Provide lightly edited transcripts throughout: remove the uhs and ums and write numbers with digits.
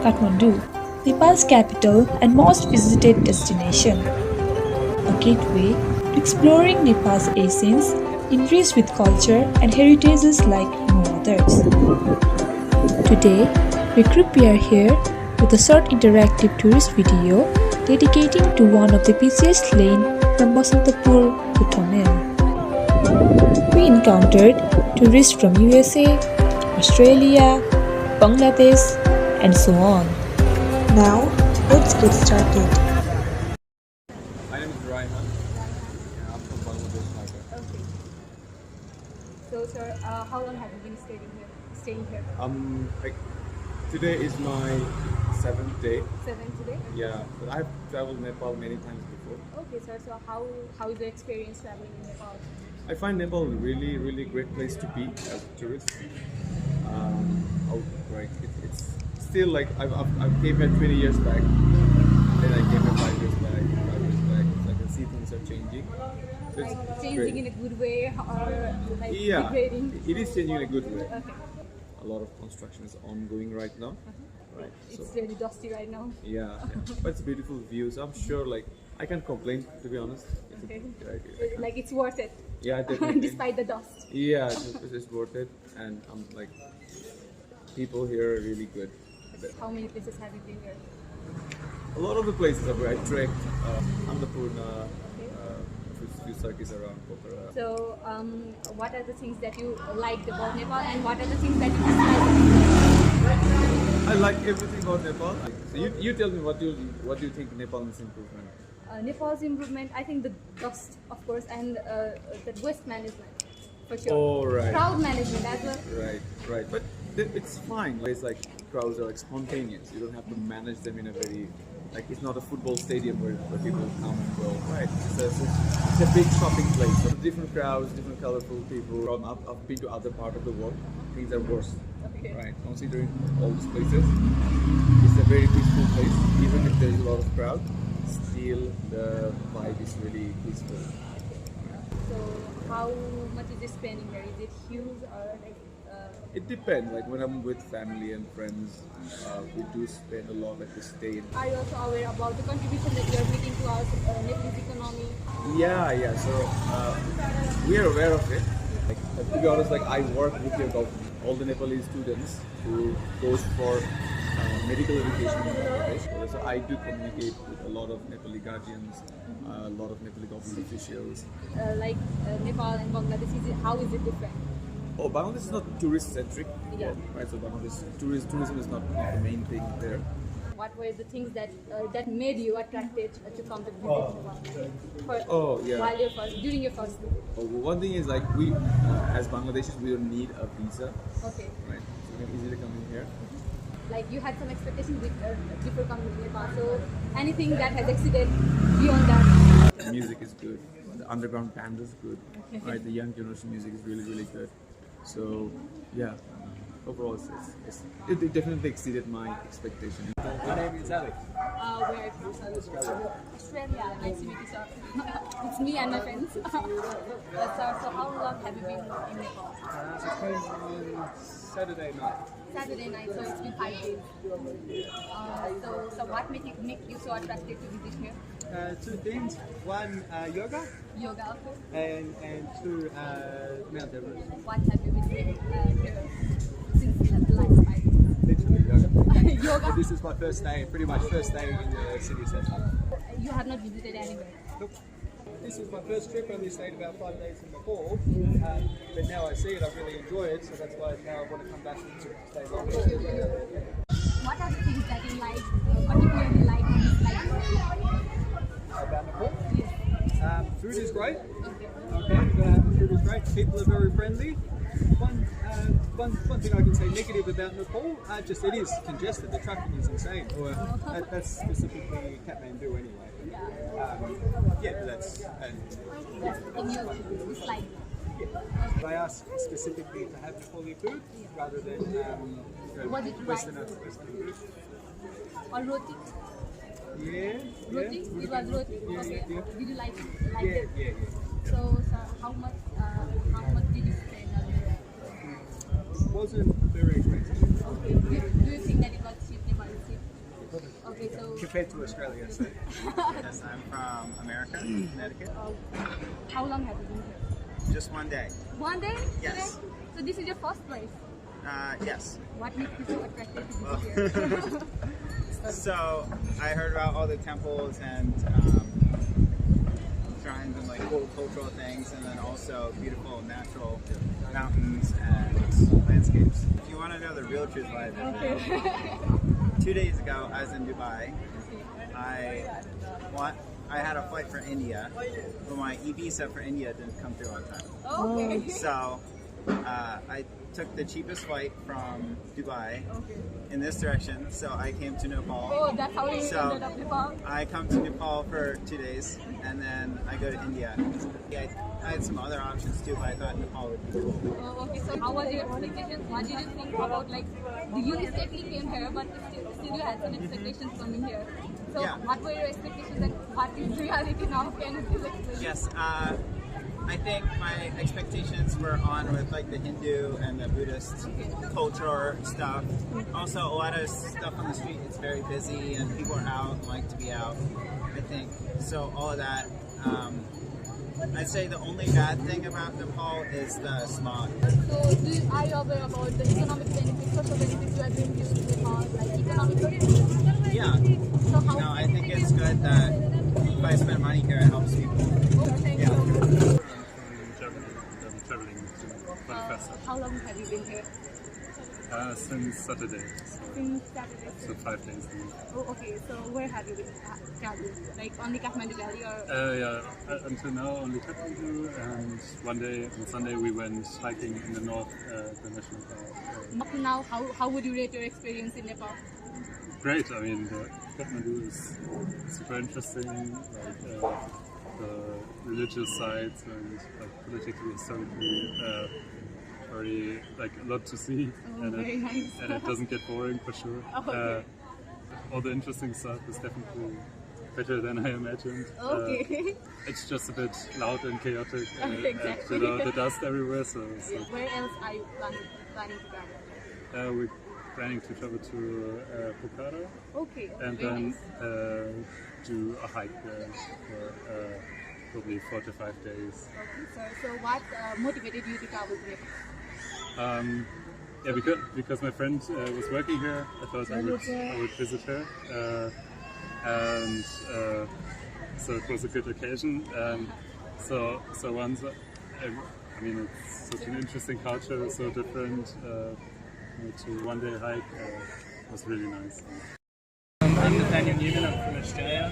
Kathmandu, Nepal's capital and most visited destination, a gateway to exploring Nepal's essence, enriched with culture and heritages like no others. Today, we prepare here with a short interactive tourist video dedicating to one of the busiest lanes from Basantapur to Thomel. We encountered tourists from USA, Australia, Bangladesh, and so on. Now, let's get started. My name is Ryan. Yeah, I'm from Bangladesh. Okay. So, sir, how long have you been staying here? Like today is my 7th day. 7 today. Yeah, but I've traveled Nepal many times before. Okay, sir. So, how is the experience traveling in Nepal? I find Nepal a really great place to be as a tourist. It's still like I've came here 20 years back. Then I came here 5 years back. 5 years back. So I can see things are changing. So it's Like changing great. in a good way or like Yeah, degrading? it is changing in a good way. Okay. A lot of construction is ongoing right now. Right. It's really dusty right now. Yeah, but it's a beautiful view. So I'm sure, like, I can't complain, to be honest. Okay. Like, Like it's worth it. yeah, definitely. Despite the dust. Yeah, it's worth it, and I'm like, people here are really good. How many places have you been here? A lot of the places where I trekked, Annapurna, few circuits around Pokhara. So, what are the things that you liked about Nepal, and what are the things that you disliked? I like everything about Nepal. So you tell me what do you think Nepal needs improvement? Nepal's improvement, I think the dust, of course, and the waste management, for sure. Oh, right. Crowd management as well. Right. But it's fine. It's like crowds are like spontaneous. You don't have to manage them in a very it's not a football stadium where people come and go. Right. It's a big shopping place. So different crowds, different colorful people. I've been to other part of the world. Things are worse. Okay. Right. Considering all these places, it's a very peaceful place. Even if there's a lot of crowd, still the vibe is really peaceful. So, how much is it spending here? Is it huge or like? It depends. Like when I'm with family and friends, we do spend a lot. Like we stay in. Are you also aware about the contribution that you are making to our Nepalese economy? Yeah. So we are aware of it. Like, to be honest, like I work with all the Nepalese students who goes for medical education in Bangladesh. So I do communicate with a lot of Nepali guardians, a lot of Nepali government officials. Nepal and Bangladesh, how is it different? Oh, Bangladesh is not tourist-centric. Yeah. Right. So Bangladesh tourism is not the main thing there. What were the things that made you attracted to come to visit Nepal? During your first trip? One thing is like we, as Bangladeshis, we don't need a visa. Okay. Right. So we can easily come in here. Like you had some expectations before coming to Nepal, so anything that has exceeded beyond that? The music is good. The underground band is good. Right. The young generation music is really good. So yeah. Overall, it definitely exceeded my expectation. My name is Alex. Where are you from? Australia. Nice to meet you, sir. It's me and my friends. Sir, so how long have you been in Nepal? I came on Saturday night. Saturday night, so it's been 5 days. So what make you so attracted to visit here? Two things. One, yoga, Yoga, okay. and two, Mount Everest. What have you been doing here since the last 5 days? Literally yoga. Yoga? This is my first day, pretty much first day in the city centre. You have not visited anywhere? Look, this is my first trip. I only stayed about 5 days in Nepal, but now I see it, I really enjoy it, so that's why now I want to come back and stay longer. What are the things that you like, particularly like About Nepal? Yes. Food is great. Okay. Food is great. People are very friendly. One thing I can say negative about Nepal, just it is congested. The traffic is insane. That's specifically Kathmandu anyway. But that's That's the thing you dislike. I asked specifically to have Nepali food rather than Was it Western rice? food. Or roti? Yeah. Roti? It was roti? Yeah, Okay. yeah. Did you like Yeah, it? yeah. So how much did you spend on it? Wasn't very expensive. Okay. Do you think that it was cheap? Nepal is cheap? straight to Australia. So. Yes, I'm from America, Connecticut. How long have you been here? Just one day. One day? Yes. Today? So this is your first place. Yes. What makes you so attracted to Well, visit here? So I heard about all the temples and shrines and like cool cultural things, and then also beautiful natural mountains and landscapes. If you want to know the real truth why I visited, 2 days ago I was in Dubai. I had a flight for India, but my e-visa for India didn't come through on time. Okay. So I took the cheapest flight from Dubai in this direction, so I came to Nepal. Oh, that's how you ended up Nepal? I come to Nepal for 2 days, and then I go to India. Yeah, I had some other options too, but I thought Nepal would be cool. Oh, okay, so how was your expectations? What did you think about, like, you mistakenly came here, but still you had some expectations coming here. So Yeah. what were your expectations and what is reality now? Can you please explain? Yes, I think my expectations were on with like the Hindu and the Buddhist culture stuff. Also, a lot of stuff on the street. It's very busy and people are out and like to be out. I think so. All of that. I'd say the only bad thing about Nepal is the smog. So are you aware about the economic benefits, social benefits you are going to Nepal, like economically? Yeah. So how? No, I think it's good that if I spend money here, it helps people. Thank Yeah. you. Germany. I'm traveling to Manifesto How long have you been here? since Saturday, Since Saturday. so 5 days a week. Oh, okay. So where have you been traveling? Like only Kathmandu Valley or? Yeah, until now only Kathmandu, and one day on Sunday we went hiking in the north, the national park. Up to now, how would you rate your experience in Nepal? Great. I mean, Kathmandu is super interesting. Like the religious sides and like politically, historically, very like a lot to see, Oh, very nice. and it doesn't get boring for sure. Okay. All the interesting stuff is definitely better than I imagined. Okay. It's just a bit loud and chaotic, Exactly. and the dust everywhere. So Where else are you planning to travel? we're planning to travel to Pokhara Okay. and very then nice. do a hike there for probably 4 to 5 days. Okay, so what motivated you to travel to Nepal? Yeah, because my friend was working here, I thought I would visit her, and so it was a good occasion. So once, I mean, it's such an interesting culture, so different. To one day hike was really nice. I'm Nathaniel Newman, I'm from Australia.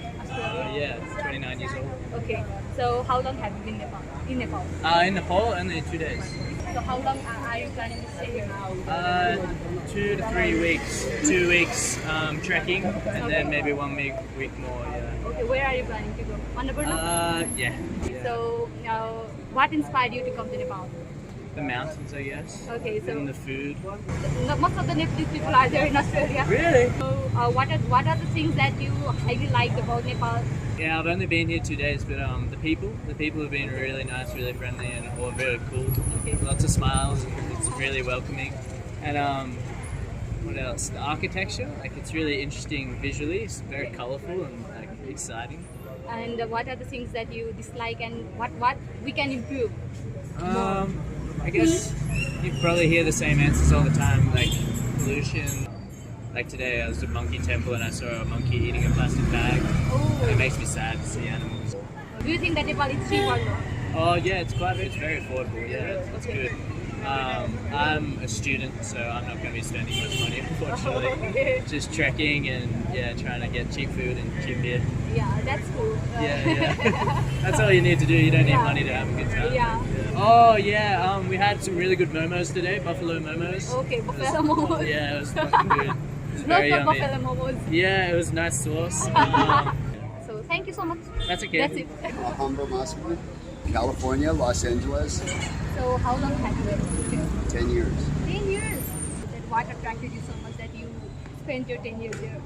Yeah, 29 years old. Okay, so how long have you been in Nepal? In Nepal, only 2 days. So how long are you planning to stay here? 2 to 3 weeks. 2 weeks trekking, and then maybe 1 week more, yeah. Okay, where are you planning to go? Annapurna? Yeah. So what inspired you to come to Nepal? The mountains, I guess. Okay, so And the food. most of the Nepalese people are there in Australia. Really? So what are the things that you highly liked about Nepal? Yeah, I've only been here 2 days, but the people have been really nice, really friendly, and all very cool. Okay. Lots of smiles. It's really welcoming. And what else? The architecture, like it's really interesting visually. It's very colourful and like exciting. And what are the things that you dislike and what we can improve? I guess you probably hear the same answers all the time, like pollution. Like today, I was at Monkey Temple and I saw a monkey eating a plastic bag. Oh. It makes me sad to see animals. Do you think that Nepal is cheap or no? Oh yeah, it's very affordable. Yeah, it's good. I'm a student, so I'm not going to be spending much money, unfortunately. Okay. Just trekking and trying to get cheap food and cheap beer. Yeah, that's cool. Yeah. That's all you need to do. You don't need money to have a good time. Yeah. Oh yeah, we had some really good momos today, buffalo momos. Okay, buffalo momos. Yeah, it was fucking good. It was very Local yummy. buffalo momos. Yeah, it was nice sauce. So thank you so much. That's okay. That's it. Humble Masculine, California, Los Angeles, So how long have you been here? 10 years. 10 years. Then what attracted you so much that you spent your 10 years here?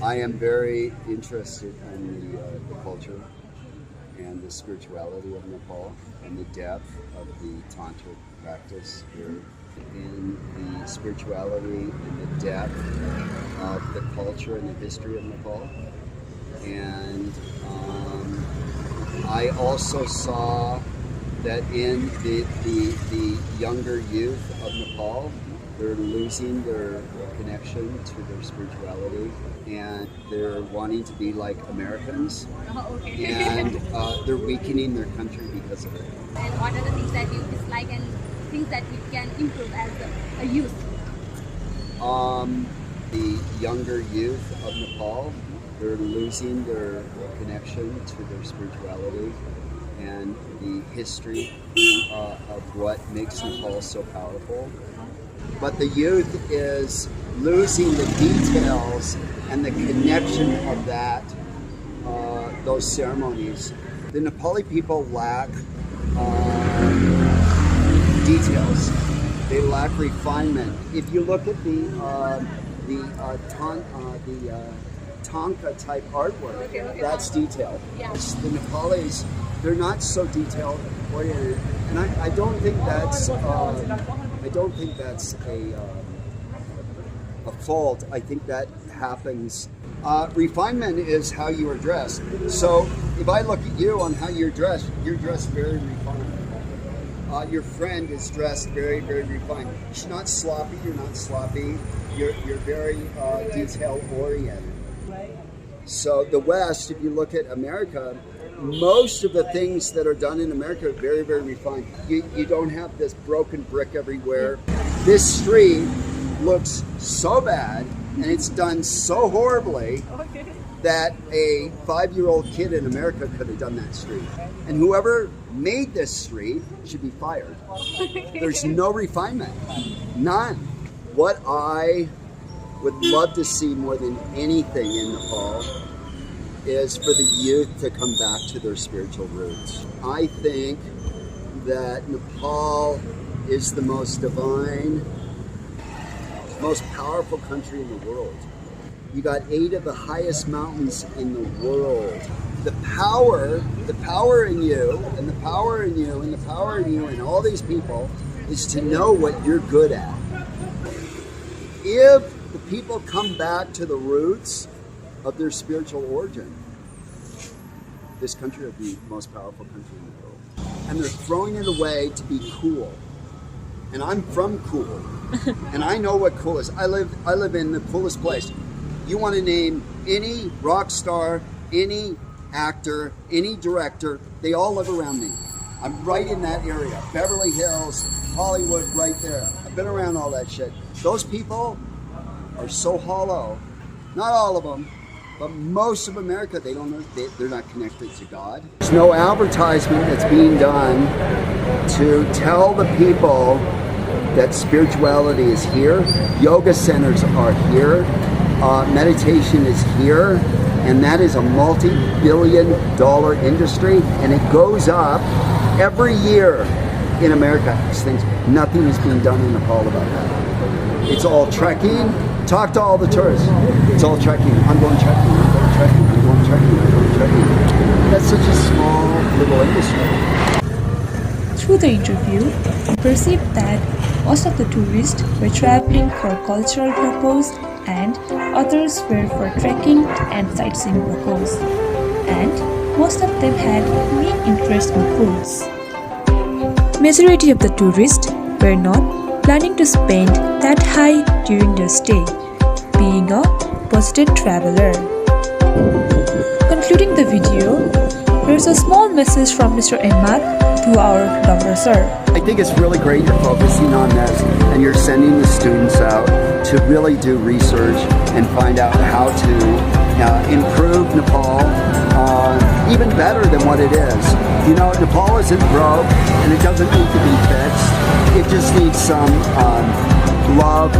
I am very interested in the culture and the spirituality of Nepal and the depth of the tantric practice here. in the spirituality and the depth of the culture and the history of Nepal. And I also saw that in the younger youth of Nepal, they're losing their connection to their spirituality, and they're wanting to be like Americans, and they're weakening their country because of it. And what are the things that you dislike and things that you can improve as a youth? The younger youth of Nepal, they're losing their connection to their spirituality and the history of what makes Nepal so powerful. But the youth is losing the details and the connection of that, those ceremonies. The Nepali people lack details. They lack refinement. If you look at the Tonka type artwork, that's detailed. Yeah. The Nepalis, they're not so detail oriented, and I don't think that's a fault. I think that happens. Refinement is how you are dressed. So if I look at you on how you're dressed very refined. Your friend is dressed very, very refined. She's not sloppy. You're not sloppy. You're very detail oriented. So the West, if you look at America, most of the things that are done in America are very, very refined. You don't have this broken brick everywhere. This street looks so bad, and it's done so horribly that a 5-year-old kid in America could have done that street. And whoever made this street should be fired. There's no refinement, none. What I would love to see more than anything in Nepal is for the youth to come back to their spiritual roots. I think that Nepal is the most divine, most powerful country in the world. You got 8 of the highest mountains in the world. The power in you, and the power in you, and the power in you, and all these people is to know what you're good at. If the people come back to the roots of their spiritual origin, this country will be the most powerful country in the world. And they're throwing it away to be cool. And I'm from cool. And I know what cool is. I live in the coolest place. You want to name any rock star, any actor, any director, they all live around me. I'm right in that area. Beverly Hills, Hollywood, right there. I've been around all that shit. Those people are so hollow. Not all of them, but most of America, they don't know, they're not connected to God. There's no advertisement that's being done to tell the people that spirituality is here. Yoga centers are here. Meditation is here. And that is a multi-billion-dollar industry, and it goes up every year in America. These things, nothing is being done in Nepal about that. It's all trekking. Talk to all the tourists. It's all trekking. I'm going trekking. I'm going trekking. I'm going trekking. I'm going trekking. That's such a small little industry. Through the interview, I perceived that most of the tourists were traveling for cultural purpose, and others were for trekking and sightseeing purpose. And most of them had main interest in foods. Majority of the tourists were not planning to spend that high during their stay, being a budgeted traveler. Concluding the video, there's a small message from Mr. Ahmad to our Dr. Sir. I think it's really great you're focusing on this and you're sending the students out to really do research and find out how to improve Nepal even better than what it is. You know, Nepal isn't broke and it doesn't need to be fixed. It just needs some love,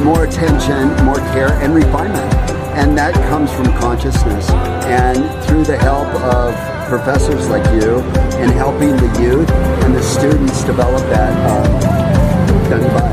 more attention, more care, and refinement. And that comes from consciousness. And through the help of professors like you and helping the youth and the students develop that,